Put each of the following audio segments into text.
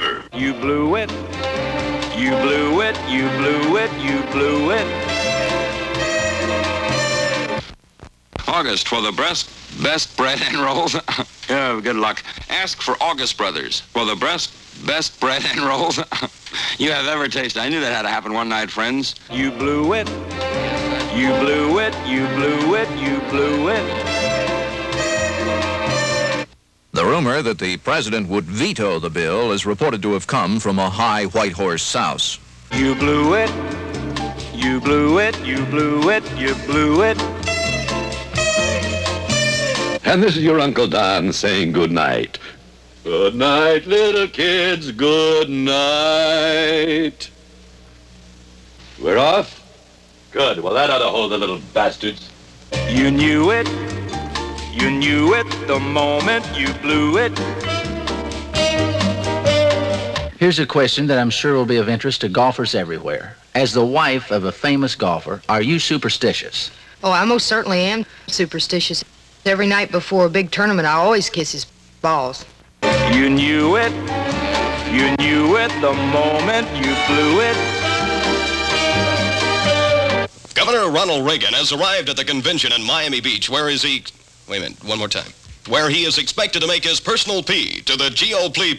Blooper. You blew it. You blew it. You blew it. You blew it. August for the best bread and rolls. Yeah, good luck. Ask for August Brothers for the best bread and rolls you have ever tasted. I knew that had to happen one night, friends. You blew it. You blew it. You blew it. You blew it. The rumor that the president would veto the bill is reported to have come from a high white horse souse. You blew it. You blew it. You blew it. You blew it. And this is your Uncle Don saying good night. Good night, little kids, good night. We're off? Good. Well, that ought to hold the little bastards. You knew it. You knew it the moment you blew it. Here's a question that I'm sure will be of interest to golfers everywhere. As the wife of a famous golfer, are you superstitious? Oh, I most certainly am superstitious. Every night before a big tournament, I always kiss his balls. You knew it. You knew it the moment you blew it. Governor Ronald Reagan has arrived at the convention in Miami Beach, where is he... Wait a minute, one more time. Where he is expected to make his personal plea to the GOP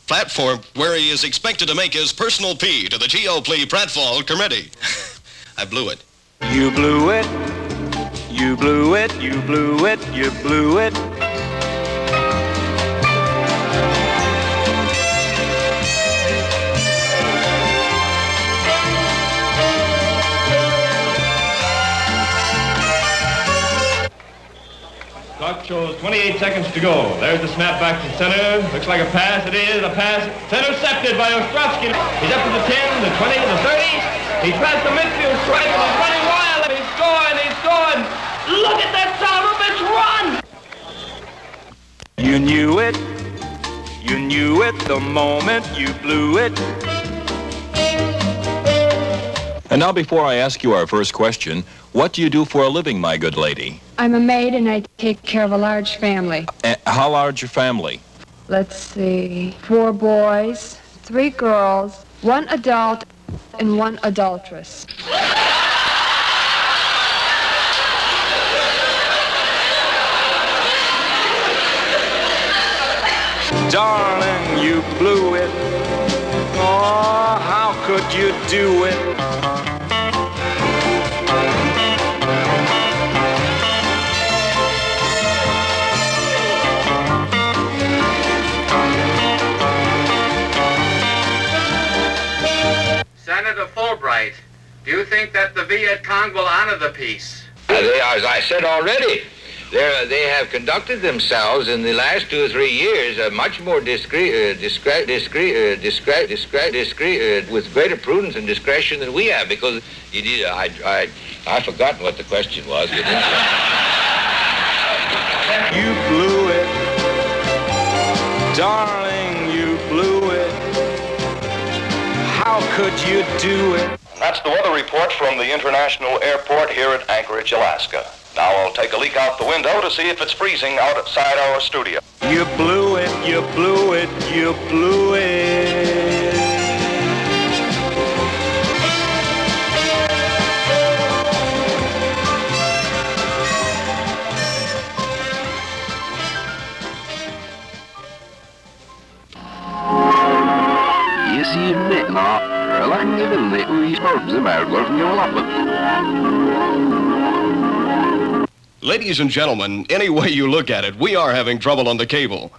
platform, where he is expected to make his personal plea to the GOP platform committee. I blew it. You blew it. You blew it. You blew it. You blew it. Clock shows 28 seconds to go. There's the snap back to center. Looks like a pass. It is a pass. It's intercepted by Ostrowski. He's up to the 10, the 20, the 30. He's past the midfield stripe and he's running wild. And he's scoring. He's scoring. Look at that son of a bitch run! You knew it. You knew it the moment you blew it. And now, before I ask you our first question, what do you do for a living, my good lady? I'm a maid and I take care of a large family. How large your family? Let's see, 4 boys, 3 girls, 1 adult, and 1 adulteress. Darling, you blew it. Oh, how could you do it? Senator Fulbright, do you think that the Viet Cong will honor the peace? As I said already, they have conducted themselves in the last 2 or 3 years much more discreet, with greater prudence and discretion than we have. Because I've forgotten what the question was. You blew it, darling. You blew it. How could you do it? That's the weather report from the International Airport here at Anchorage, Alaska. Now I'll take a leak out the window to see if it's freezing outside our studio. You blew it, you blew it, you blew it. Ladies and gentlemen, any way you look at it, we are having trouble on the cable.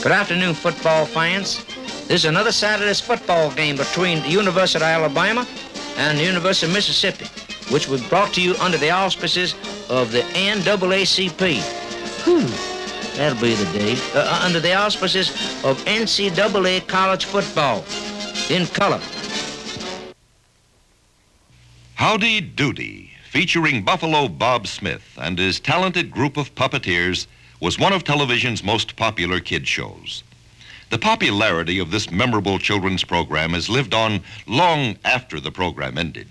Good afternoon, football fans. This is another Saturday's football game between the University of Alabama and the University of Mississippi, which was brought to you under the auspices of the NAACP. That'll be the day. Under the auspices of NCAA college football in color. Howdy Doody, featuring Buffalo Bob Smith and his talented group of puppeteers, was one of television's most popular kid shows. The popularity of this memorable children's program has lived on long after the program ended.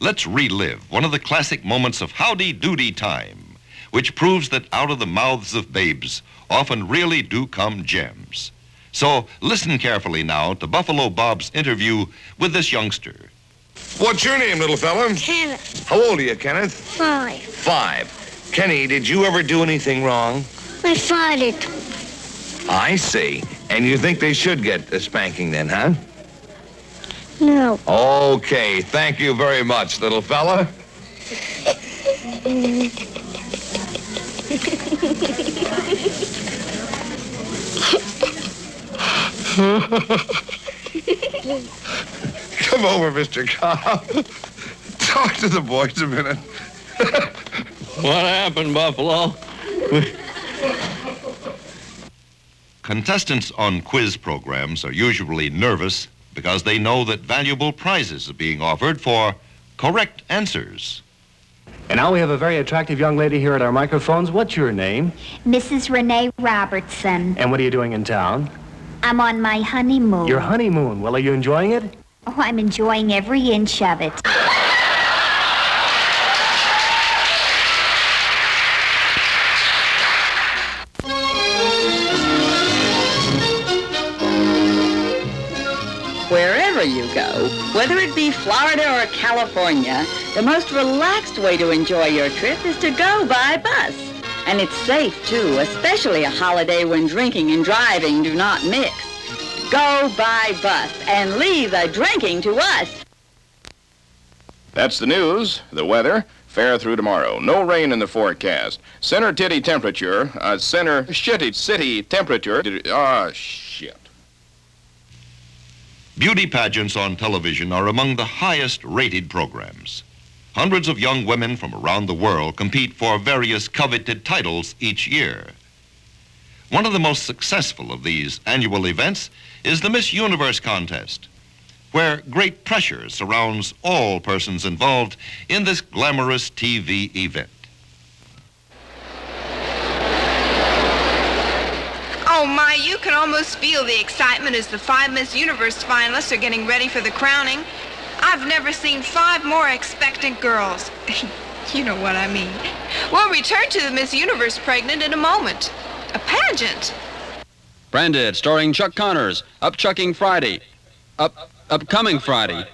let's relive one of the classic moments of howdy doody time, which proves that out of the mouths of babes often really do come gems. So listen carefully now to Buffalo Bob's interview with this youngster. What's your name, little fella? Kenneth. How old are you, Kenneth? 5. 5. Kenny, did you ever do anything wrong? I fought it. I see. And you think they should get a spanking then, huh? No. Okay, thank you very much, little fella. Come over, Mr. Cobb. Talk to the boys a minute. What happened, Buffalo? Contestants on quiz programs are usually nervous because they know that valuable prizes are being offered for correct answers. And now we have a very attractive young lady here at our microphones. What's your name? Mrs. Renee Robertson. And what are you doing in town? I'm on my honeymoon. Your honeymoon. Well, are you enjoying it? Oh, I'm enjoying every inch of it. Wherever you go, whether it be Florida or California, the most relaxed way to enjoy your trip is to go by bus. And it's safe, too, especially a holiday when drinking and driving do not mix. Go by bus and leave the drinking to us. That's the news, the weather, fair through tomorrow. No rain in the forecast. Center titty temperature, center shitty city temperature. Shit. Beauty pageants on television are among the highest rated programs. Hundreds of young women from around the world compete for various coveted titles each year. One of the most successful of these annual events is the Miss Universe contest, where great pressure surrounds all persons involved in this glamorous TV event. Oh, my, you can almost feel the excitement as the 5 Miss Universe finalists are getting ready for the crowning. I've never seen 5 more expectant girls. You know what I mean. We'll return to the Miss Universe pregnant in a moment. A pageant. Branded, starring Chuck Connors, Upchucking Friday. Upcoming Friday.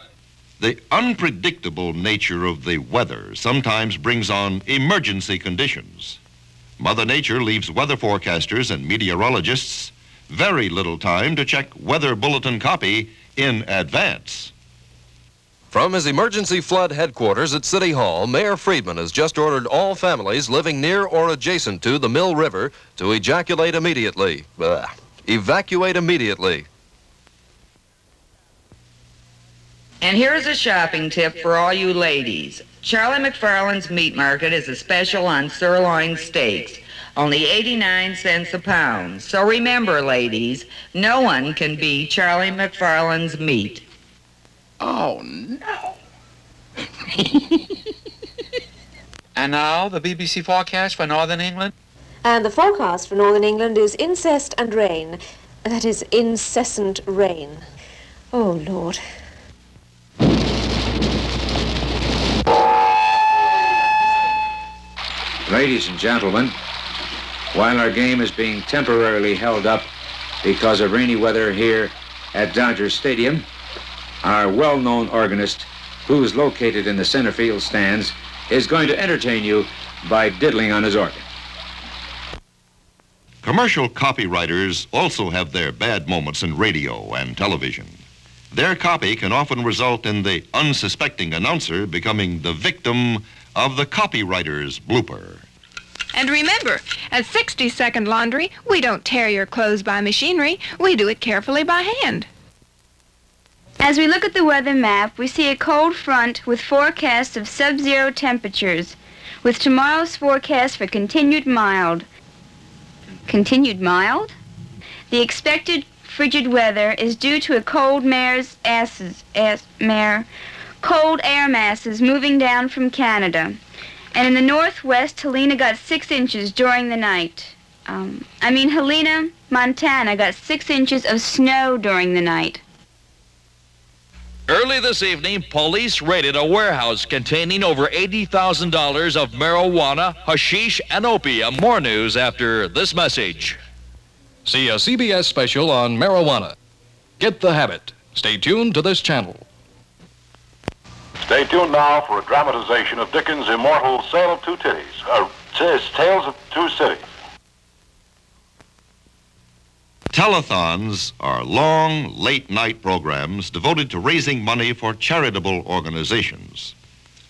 The unpredictable nature of the weather sometimes brings on emergency conditions. Mother Nature leaves weather forecasters and meteorologists very little time to check weather bulletin copy in advance. From his emergency flood headquarters at City Hall, Mayor Friedman has just ordered all families living near or adjacent to the Mill River to evacuate immediately. Evacuate immediately. And here's a shopping tip for all you ladies. Charlie McFarland's Meat Market is a special on sirloin steaks, only 89 cents a pound. So remember, ladies, no one can beat Charlie McFarland's meat. Oh, no. And now, the BBC forecast for Northern England. And the forecast for Northern England is incest and rain. That is, incessant rain. Oh, Lord. Ladies and gentlemen, while our game is being temporarily held up because of rainy weather here at Dodger Stadium, our well-known organist, who is located in the center field stands, is going to entertain you by diddling on his organ. Commercial copywriters also have their bad moments in radio and television. Their copy can often result in the unsuspecting announcer becoming the victim of the copywriter's blooper. And remember, at 60-Second Laundry, we don't tear your clothes by machinery. We do it carefully by hand. As we look at the weather map, we see a cold front with forecasts of sub-zero temperatures, with tomorrow's forecast for continued mild. Continued mild? The expected frigid weather is due to a cold cold air masses moving down from Canada. And in the northwest, Helena got 6 inches during the night. Helena, Montana got 6 inches of snow during the night. Early this evening, police raided a warehouse containing over $80,000 of marijuana, hashish, and opium. More news after this message. See a CBS special on marijuana. Get the habit. Stay tuned to this channel. Stay tuned now for a dramatization of Dickens' immortal Tale of Two Titties. Tales of Two Cities. Telethons are long, late-night programs devoted to raising money for charitable organizations.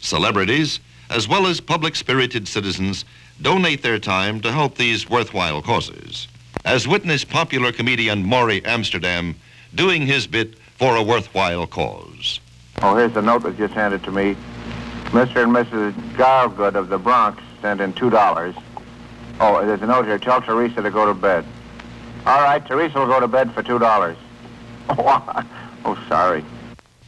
Celebrities, as well as public-spirited citizens, donate their time to help these worthwhile causes, as witness popular comedian Maury Amsterdam doing his bit for a worthwhile cause. Oh, here's the note that just handed to me. Mr. and Mrs. Gargood of the Bronx sent in $2. Oh, there's a note here. Tell Teresa to go to bed. All right, Teresa will go to bed for $2. Oh, sorry.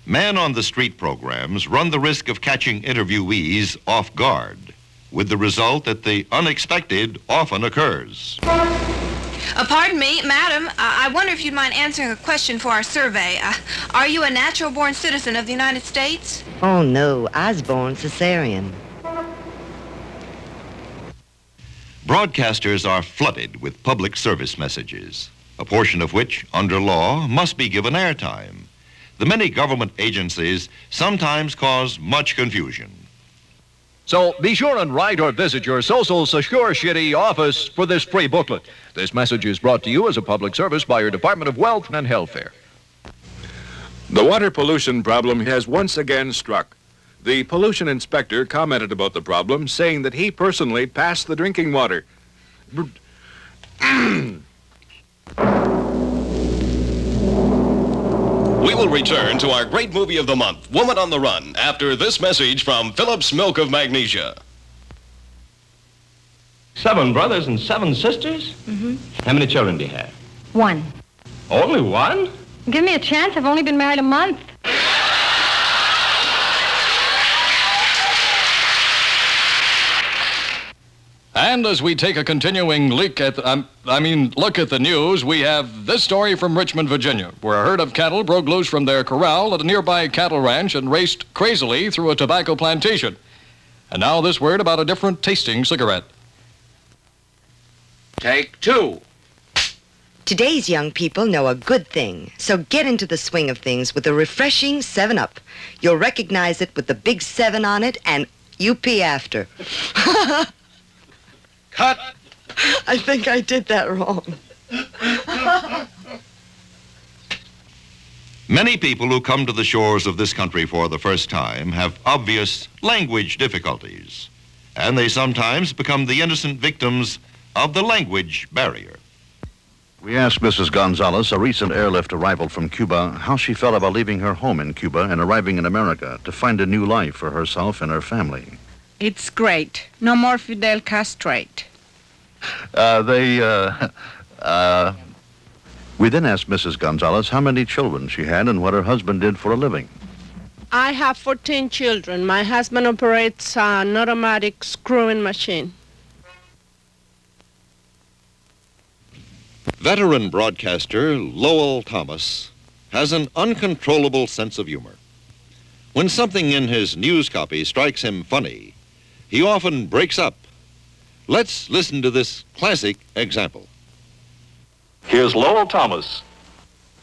Man-on-the-street programs run the risk of catching interviewees off guard, with the result that the unexpected often occurs. Pardon me, madam. I wonder if you'd mind answering a question for our survey. Are you a natural-born citizen of the United States? Oh, no. I was born cesarean. Broadcasters are flooded with public service messages, a portion of which, under law, must be given airtime. The many government agencies sometimes cause much confusion. So be sure and write or visit your Social Security office for this free booklet. This message is brought to you as a public service by your Department of Wealth and Welfare. The water pollution problem has once again struck. The pollution inspector commented about the problem, saying that he personally passed the drinking water. We will return to our great movie of the month, Woman on the Run, after this message from Phillips Milk of Magnesia. 7 brothers and 7 sisters? Mm-hmm. How many children do you have? 1. Only 1? Give me a chance. I've only been married a month. And as we take a continuing look at the news, we have this story from Richmond, Virginia, where a herd of cattle broke loose from their corral at a nearby cattle ranch and raced crazily through a tobacco plantation. And now this word about a different tasting cigarette. Take 2. Today's young people know a good thing, so get into the swing of things with a refreshing 7-Up. You'll recognize it with the big 7 on it and UP after. Cut! I think I did that wrong. Many people who come to the shores of this country for the first time have obvious language difficulties, and they sometimes become the innocent victims of the language barrier. We asked Mrs. Gonzalez, a recent airlift arrival from Cuba, how she felt about leaving her home in Cuba and arriving in America to find a new life for herself and her family. It's great. No more Fidel castrate. We then asked Mrs. Gonzalez how many children she had and what her husband did for a living. I have 14 children. My husband operates an automatic screwing machine. Veteran broadcaster Lowell Thomas has an uncontrollable sense of humor. When something in his news copy strikes him funny, he often breaks up. Let's listen to this classic example. Here's Lowell Thomas.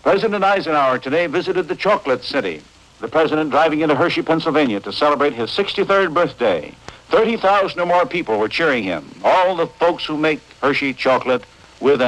President Eisenhower today visited the Chocolate City. The president driving into Hershey, Pennsylvania to celebrate his 63rd birthday. 30,000 or more people were cheering him. All the folks who make Hershey chocolate with